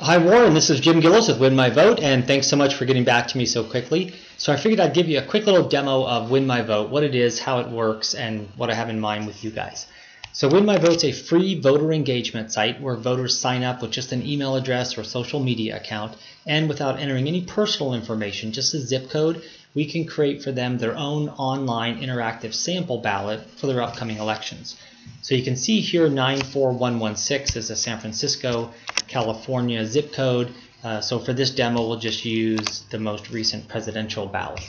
Hi Warren, this is Jim Gillis with Win My Vote, and thanks so much for getting back to me so quickly. So I figured I'd give you a quick little demo of Win My Vote, what it is, how it works, and what I have in mind with you guys. So Win My Vote's a free voter engagement site where voters sign up with just an email address or social media account, and without entering any personal information, just a zip code, we can create for them their own online interactive sample ballot for their upcoming elections. So you can see here 94116 is a San Francisco, California zip code. So for this demo, we'll just use the most recent presidential ballot.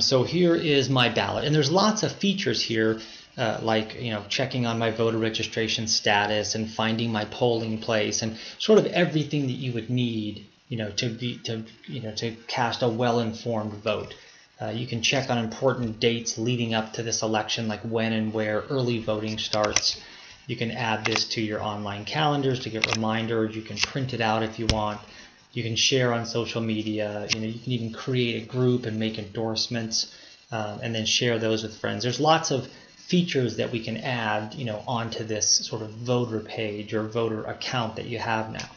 So here is my ballot, and there's lots of features here, like checking on my voter registration status and finding my polling place, and sort of everything that you would need, to cast a well-informed vote. You can check on important dates leading up to this election, like when and where early voting starts. You can add this to your online calendars to get reminders. You can print it out if you want. You can share on social media. You can even create a group and make endorsements, and then share those with friends. There's lots of features that we can add, onto this sort of voter page or voter account that you have now.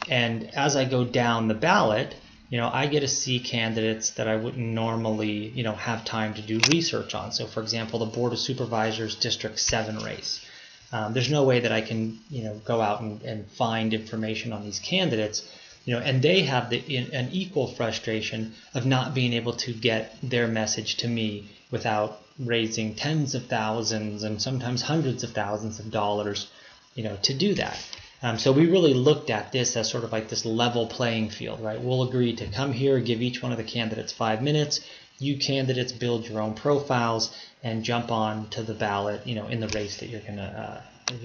And as I go down the ballot, I get to see candidates that I wouldn't normally, have time to do research on. So, for example, the Board of Supervisors District 7 race. There's no way that I can, go out and find information on these candidates, and they have an equal frustration of not being able to get their message to me without raising tens of thousands and sometimes hundreds of thousands of dollars, to do that. So we really looked at this as sort of like this level playing field, right? We'll agree to come here, give each one of the candidates 5 minutes. You candidates build your own profiles and jump on to the ballot, in the race that you're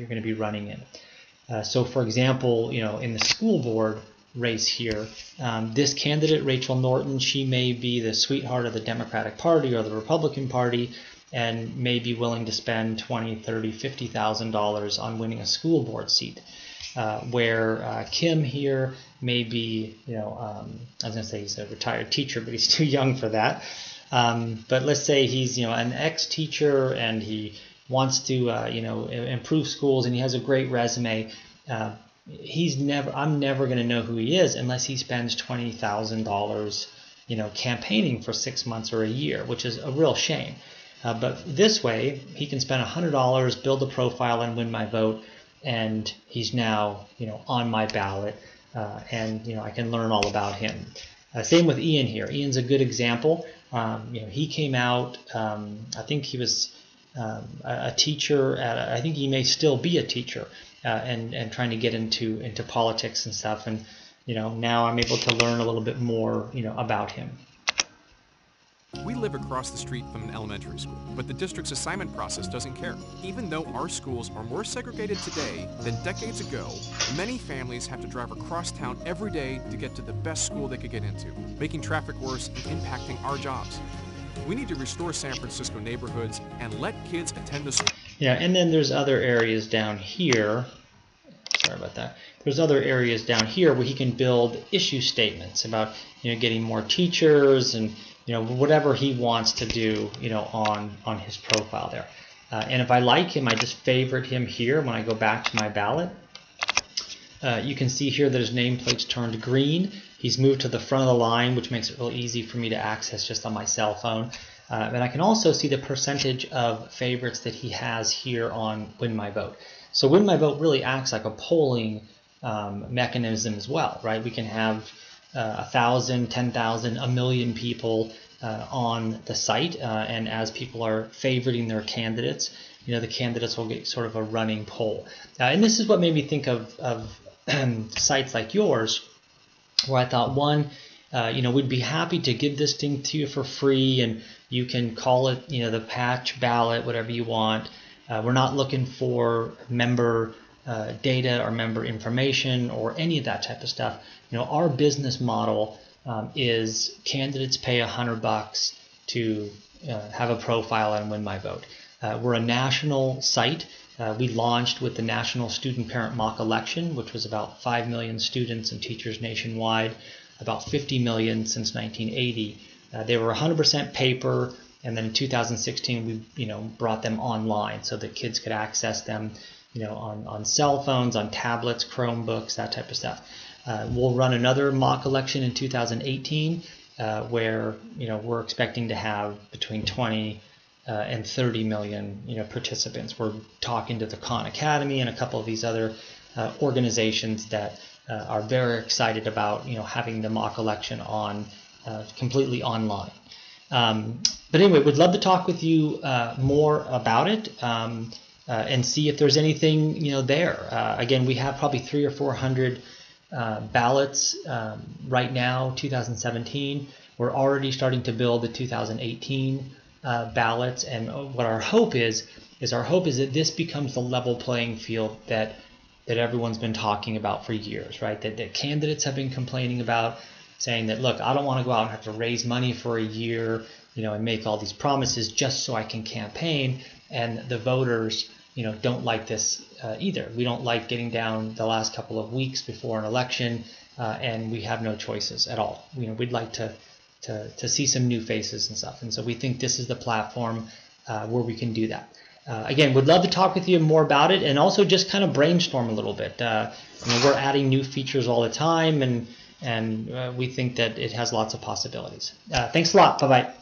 gonna be running in. So, for example, in the school board race here, this candidate, Rachel Norton, she may be the sweetheart of the Democratic Party or the Republican Party, and may be willing to spend $20,000, $30,000, $50,000 on winning a school board seat. Where Kim here may be, I was going to say he's a retired teacher, but he's too young for that. But let's say he's, an ex-teacher and he wants to, improve schools, and he has a great resume. I'm never going to know who he is unless he spends $20,000, campaigning for 6 months or a year, which is a real shame. But this way, he can spend $100, build a profile, and win my vote. And he's now, on my ballot, and I can learn all about him. Same with Ian here. Ian's a good example. He came out. I think he was a teacher. I think he may still be a teacher, and trying to get into politics and stuff. And now I'm able to learn a little bit more, about him. We live across the street from an elementary school, but the district's assignment process doesn't care. Even though our schools are more segregated today than decades ago, many families have to drive across town every day to get to the best school they could get into, making traffic worse and impacting our jobs. We need to restore San Francisco neighborhoods and let kids attend the school. Yeah, and then there's other areas down here. Sorry about that. There's other areas down here where he can build issue statements about, getting more teachers and whatever he wants to do, on his profile there. And if I like him, I just favorite him here when I go back to my ballot. You can see here that his nameplate's turned green. He's moved to the front of the line, which makes it real easy for me to access just on my cell phone. And I can also see the percentage of favorites that he has here on Win My Vote. So Win My Vote really acts like a polling mechanism as well, right? We can have 1,000, 10,000, a million people on the site, and as people are favoriting their candidates, the candidates will get sort of a running poll. And this is what made me think of sites like yours, where I thought, one, we'd be happy to give this thing to you for free, and you can call it, the patch ballot, whatever you want. We're not looking for member data or member information or any of that type of stuff. Our business model is candidates pay $100 to have a profile and Win My Vote. We're a national site. We launched with the National Student Parent Mock Election, which was about 5 million students and teachers nationwide, about 50 million since 1980. They were 100% paper, and then in 2016 we brought them online so that kids could access them on cell phones, on tablets, Chromebooks, that type of stuff. We'll run another mock election in 2018 where we're expecting to have between 20 and 30 million participants. We're talking to the Khan Academy and a couple of these other organizations that are very excited about having the mock election on completely online. But anyway, we'd love to talk with you more about it and see if there's anything there. Again, we have probably 300 or 400 ballots right now, 2017. We're already starting to build the 2018 ballots, and what our hope is that this becomes the level playing field that everyone's been talking about for years, right? That candidates have been complaining about, saying that, look, I don't want to go out and have to raise money for a year, and make all these promises just so I can campaign. And the voters, don't like this either. We don't like getting down the last couple of weeks before an election, and we have no choices at all. We'd like to see some new faces and stuff. And so we think this is the platform where we can do that. Again, would love to talk with you more about it, and also just kind of brainstorm a little bit. We're adding new features all the time, and we think that it has lots of possibilities. Thanks a lot. Bye-bye.